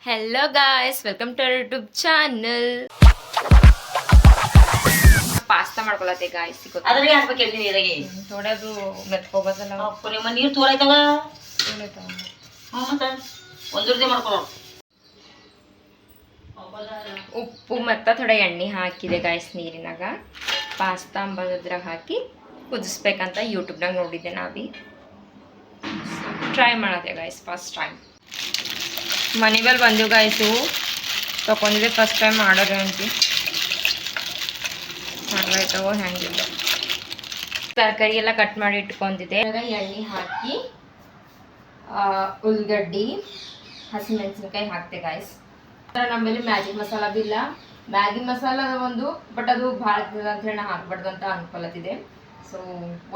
Hello guys, welcome to our YouTube channel. Pasta ಮಾಡ್ಕೊಳತ್ತೆ guys. ಅದ್ರಿಗೆ ಹಾಕ್ಬೇಕು ಹೇಳಿ ನೀರಿಗೆ. ಥೋಡದು ಮೆತ್ಕೋಬೇಕಲ್ಲ. ಅಪ್ಪರೆ ನೀರು ತೋರಾಯ್ತವ. ಮತ್ತೆ ಒಂದುರ್ದೆ ಮಾಡ್ಕೊಳ್ಳೋ. ಉಪ್ಪು ಮತ್ತು ಥೋಡೆ ಎಣ್ಣೆ ಹಾಕಿದೆ ಗಾಯ್ಸ್ ನೀರಿನಾಗ. ಪಾಸ್ತಾ ಅಂಬದ್ರಾಗ ಹಾಕಿ ಕುದಿಸ್ಬೇಕಂತ ಯೂಟ್ಯೂಬ್ನಾಗ ನೋಡಿದ್ದೆ ನಾವಿ. ಟ್ರೈ ಮಾಡತ್ತೆ ಗಾಯ್ಸ್ ಫಸ್ಟ್ ಟೈಮ್. ಮನೆ ಮೇಲೆ ಬಂದಿವು ಗಾಯ್ಸು ತಗೊಂಡಿದ್ದೆ ಫಸ್ಟ್ ಟೈಮ್ ಮಾಡೋದು ಅಂತ ಮಾಡ್ಲಾಯ್ತವೋ ಹೆಂಗಿಲ್ಲ. ತರಕಾರಿ ಎಲ್ಲ ಕಟ್ ಮಾಡಿ ಇಟ್ಕೊಂಡಿದ್ದೆ. ಎಣ್ಣೆ ಹಾಕಿ ಉಳ್ಳಾಗಡ್ಡಿ ಹಸಿಮೆಣಸಿನ್ಕಾಯಿ ಹಾಕ್ತೆ ಗಾಯ್ಸ್. ನಮ್ಮಲ್ಲಿ ಮ್ಯಾಜಿಕ್ ಮಸಾಲ ಬಿ ಇಲ್ಲ. ಮ್ಯಾಗಿ ಮಸಾಲ ಒಂದು ಬಟ್ ಅದು ಭಾಳ ಅಂತ ಹೇಳಿ ನಾ ಹಾಕ್ಬಾರ್ದು ಅಂತ ಅನ್ಕೊಳತ್ತಿದೆ. ಸೊ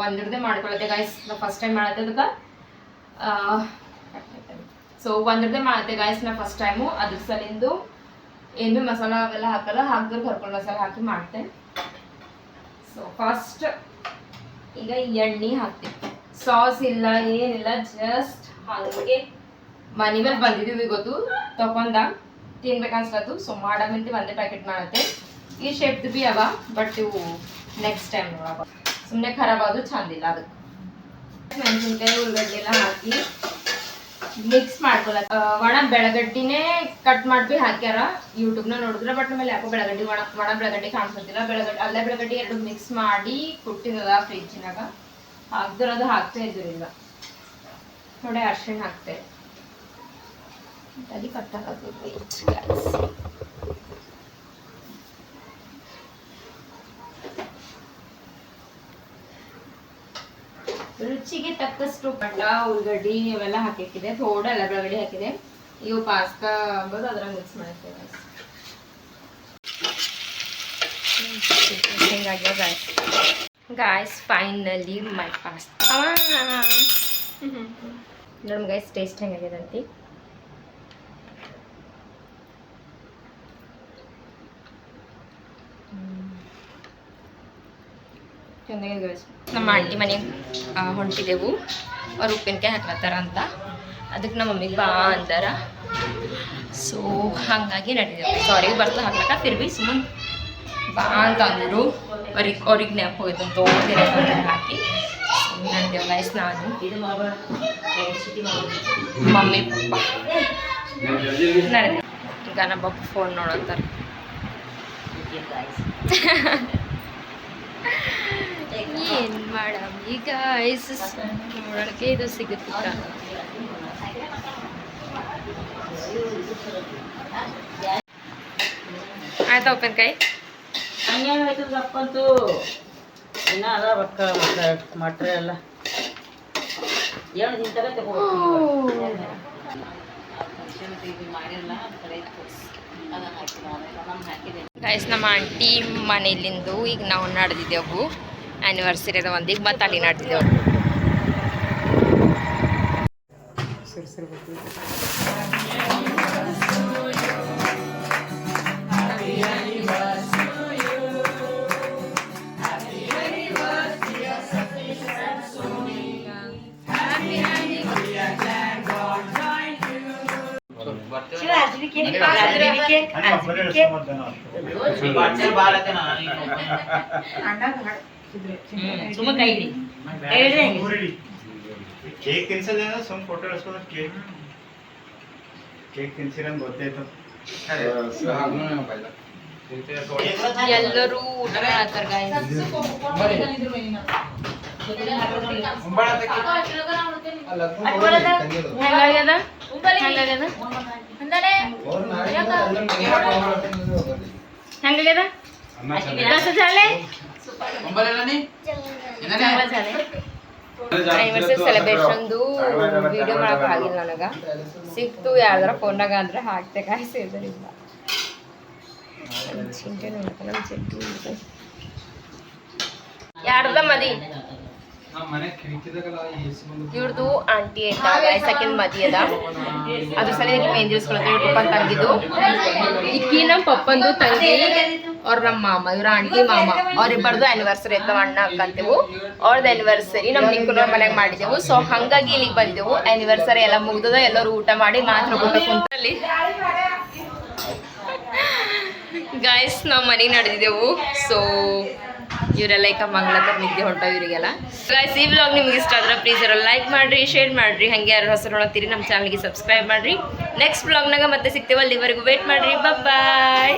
ಒಂದಿರದೆ ಮಾಡ್ಕೊಳತ್ತೆ ಗಾಯ್ಸ್. ನಾ ಫಸ್ಟ್ ಟೈಮ್ ಮಾಡತ್ತೆ ಅದಕ್ಕೆ ಒಂದಿರದೆ ಮಾಡತ್ತೆ ಗಾಯ್ಸ್. ನಾ ಫಸ್ಟ್ ಟೈಮು ಅದ್ರ ಸಲಿಂದು ಏನು ಮಸಾಲ ಅವೆಲ್ಲ ಹಾಕಲ್ಲ, ಹಾಕಿದ್ರೆ ಕರ್ಕೊಂಡು ಮಸಾಲ ಹಾಕಿ ಮಾಡ್ತೆ. ಸೊ ಫಸ್ಟ್ ಈಗ ಎಣ್ಣೆ ಹಾಕ್ತೀನಿ. ಸಾಸ್ ಇಲ್ಲ ಏನಿಲ್ಲ, ಜಸ್ಟ್ ಹಾಗೆ ಮನೆ ಮೇಲೆ ಬಂದಿದ್ದೀವಿ ಗೊತ್ತು ತಗೊಂಡ ತಿನ್ಬೇಕನ್ಸ್ಲತ್ತು. ಸೊ ಮಾಡಮಂತ ಒಂದೇ ಪ್ಯಾಕೆಟ್ ಮಾಡತ್ತೆ. ಈ ಶೇಪ್ದು ಬಿ ಅವ ಬಟ್ ಇವು ನೆಕ್ಸ್ಟ್ ಟೈಮ್ ನೋಡವ ಸುಮ್ಮನೆ ಖರಾಬ್ ಆದ್ರೂ ಚಂದಿಲ್ಲ. ಅದಕ್ಕೆ ಮೆಣಸಿನ್ಕಾಯಿ ಉಳ್ಳಾಗಡ್ಡಿ ಎಲ್ಲ ಹಾಕಿ ಮಿಕ್ಸ್ ಮಾಡ್ಕೊಳತ್ತ. ಒಣ ಬೆಳಗಡ್ಡಿನೇ ಕಟ್ ಮಾಡಿ ಹಾಕ್ಯಾರ ಯೂಟ್ಯೂಬ್ನ ನೋಡಿದ್ರೆ. ಬಟ್ ನಮ್ಮಲ್ಲಿ ಯಾಕೋ ಬೆಳಗಡ್ಡಿ ಒಣ ಬೆಳಗಡ್ಡಿ ಕಾಣಿಸ್ತಿಲ್ಲ. ಅಲ್ಲೇ ಬೆಳಗಡ್ಡಿ ಎರಡು ಮಿಕ್ಸ್ ಮಾಡಿ ಕೊಟ್ಟಿದ್ದದ ಫ್ರಿಜ್ನಾಗ. ಹಾಕ್ದ್ರೆ ಅದು ಹಾಕ್ತಾ ಇದ್ದಿಲ್ಲ. ಥೋಡೆ ಅರ್ಶಿಣ ಹಾಕ್ತೆ. ಅಲ್ಲಿ ರುಚಿಗೆ ತಕ್ಕಷ್ಟು ಪಡ್ಡ ಉಳ್ಳಾಗಡ್ಡಿ ಇವೆಲ್ಲ ಹಾಕಿದೆ. ಥೋಡೆ ಎಲ್ಲ ಬೆಳಗಡ್ಡಿ ಹಾಕಿದೆ. ಇವು ಪಾಸ್ತಾ ಅಂಬೋದು ಅದ್ರಾಗ ಮಿಕ್ಸ್ ಮಾಡ್ತೇವೆ. ಹಿಂಗಾಗ್ಯಾವ ಗಾಯ್ಸ್. ಫೈನಲಿ ಮೈ ಪಾಸ್ತಾ ನೋಡಿ ಗೈಸ್. ಟೇಸ್ಟ್ ಹೆಂಗಾಗ್ಯದಂತಿ ಚೆನ್ನಾಗಿದೆ ಗೈಸ್. ನಮ್ಮ ಆಂಟಿ ಮನೆಗೆ ಹೊಂಟಿದೆವು. ಅವ್ರು ಉಪ್ಪಿನಕಾಯಿ ಹಾಕ್ಲತ್ತಾರ ಅಂತ. ಅದಕ್ಕೆ ನಮ್ಮ ಮಮ್ಮಿಗೆ ಬಾ ಅಂದಾರ. ಸೊ ಹಾಗಾಗಿ ನಡೀತೇವೆ. ಸಾರಿ ಬರ್ತಾ ಹಾಕ್ಲಕ್ಕ ಫಿರ್ ಬಿ ಸುಮ್ಮನೆ ಬಾ ಅಂತ ಅಂದರು. ಅವ್ರಿಗೆ ನೆನಪು ಹೋಯ್ತು ತೋರ್ದಿರ ಹಾಕಿ ನಡೆದೇವು ಗೈಸ್. ನಾನು ಮಮ್ಮಿ ಪಪ್ಪ ನಡೆದೇವು. ಈಗ ನಮ್ಮ ಪಪ್ಪ ಫೋನ್ ನೋಡತ್ತಾರೆ. ಏನು ಮಾಡಮ್ ಈಗ ಐಸ್ ನೋಡೋಕ್ಕೆ ಇದು ಸಿಗುತ್ತಿಲ್ಲ. ಆಯ್ತಾ ಉಪ್ಪಿನಕಾಯಿ ಹಂಗೇನಾಯ್ತದಪ್ಪಂತೂ ಇನ್ನ ಅದ ರೊಕ್ಕ ಮಟ್ರೆ ಎಲ್ಲ ಏನು ತಿಂತಾರೆ ಗೈಸ್. ನಮ್ಮ ಆಂಟಿ ಮನೆಯಲ್ಲಿಂದು ಈಗ ನಾವು ನಡೆದಿದ್ದೆವು. ಆ್ಯನಿವರ್ಸರಿ ಅದ ಒಂದೀಗ ಮತ್ತೆ ಅಲ್ಲಿ ನಡೆದಿದ್ದೆವು. ಸುಮ್ಮ ಕೈ ಹಿಡಿ ಕೇಕ್ ತಿನ್ಸೋದೇನೋ ಸುಮ್ಮ ಫೋಟೋ ಇಡ್ಸ್ಕೊಂಡು ಕೇಕ್ ತಿನ್ಸಿರಂಗೆ ಗೊತ್ತಾಯ್ತು. ಎಲ್ಲರೂ ಊಟ ಮಾಡ್ತಾರೆ ಗಾಯ್ಸ್. ಹೆಂಗಾಗ್ಯದ ಹೆಂಗಾಗ್ಯದ ಹೆಂಗಾಗ್ಯದ ಆನಿವರ್ಸರಿ ಸೆಲೆಬ್ರೇಷನ್ದು ವಿಡಿಯೋ ಮಾಡಕ್ಕೆ ಆಗಿಲ್ಲ ನನಗೆ. ಸಿಕ್ತು ಯಾವ್ದಾರ ಫೋನ್ನಾಗ ಅಂದ್ರೆ ಹಾಕ್ತೆ ಗಾಯ್ಸ್. ಇದರಿಂದ ಚಿಂಟೆ ನೋಡ್ತಾನೆ ನಮ್ಮ ಚಿಂಟು ಯಾರ್ದ ಮದಿ ಇವ್ರದ್ದು ಆಂಟಿ ಐತ ಗಾಯ್ಸ್. ಸೆಕೆಂಡ್ ಮದಿ ಅದ. ಅದ್ರ ಸಲ ಮೆಹಂದಿ ಇಸ್ಕೊಳತ್ತೆ. ಇವ್ರ ಪಪ್ಪನ ತಂಗಿದು ಇಕ್ಕಿ ನಮ್ಮ ಪಪ್ಪಂದು ತಂಗಿ ಅವ್ರ ನಮ್ಮ ಮಾಮ. ಇವ್ರ ಆಂಟಿ ಮಾಮ ಅವ್ರಿಬ್ಬರದು ಆ್ಯನಿವರ್ಸರಿ ಐತವ ಅಣ್ಣ ಅಕ್ಕಂತೇವು. ಅವ್ರದ್ದು ಆ್ಯನಿವರ್ಸರಿ ನಮ್ಮ ನಿಕ್ಕನವ್ರ ಮನೆಯಾಗ ಮಾಡಿದೆವು. ಸೊ ಹಾಗಾಗಿ ಇಲ್ಲಿಗೆ ಬಂದೆವು. ಆ್ಯನಿವರ್ಸರಿ ಎಲ್ಲ ಮುಗ್ದದ. ಎಲ್ಲರೂ ಊಟ ಮಾಡಿ ಮಾತ್ರ ಊಟ ಕುಂತಲ್ಲಿ ಗಾಯ್ಸ್ ನಾವು ಮನೆಗೆ ನಡೆದಿದ್ದೆವು. ಸೊ ಇವರೆಲ್ಲ ಈಗ ಮಂಗಳಕರ್ ನಿದ್ದೆ ಹೊಂಟವು ಇವರಿಗೆಲ್ಲ. ಗಾಯ್ಸ್ ಈ ವ್ಲಾಗ್ ನಿಮ್ಗೆ ಇಷ್ಟ ಆದ್ರೆ ಪ್ಲೀಸ್ ಯಾರು ಲೈಕ್ ಮಾಡಿರಿ, ಶೇರ್ ಮಾಡಿರಿ, ಹಾಗೆ ಯಾರು ಹೊಸರು ನೋಡ್ತೀರಿ ನಮ್ಮ ಚಾನಲ್ಗೆ ಸಬ್ಸ್ಕ್ರೈಬ್ ಮಾಡಿರಿ. ನೆಕ್ಸ್ಟ್ ವ್ಲಾಗ್ನಾಗ ಮತ್ತೆ ಸಿಗ್ತೇವೆ, ಅಲ್ಲಿವರೆಗೂ ವೇಟ್ ಮಾಡಿರಿ. ಬಾಯ್.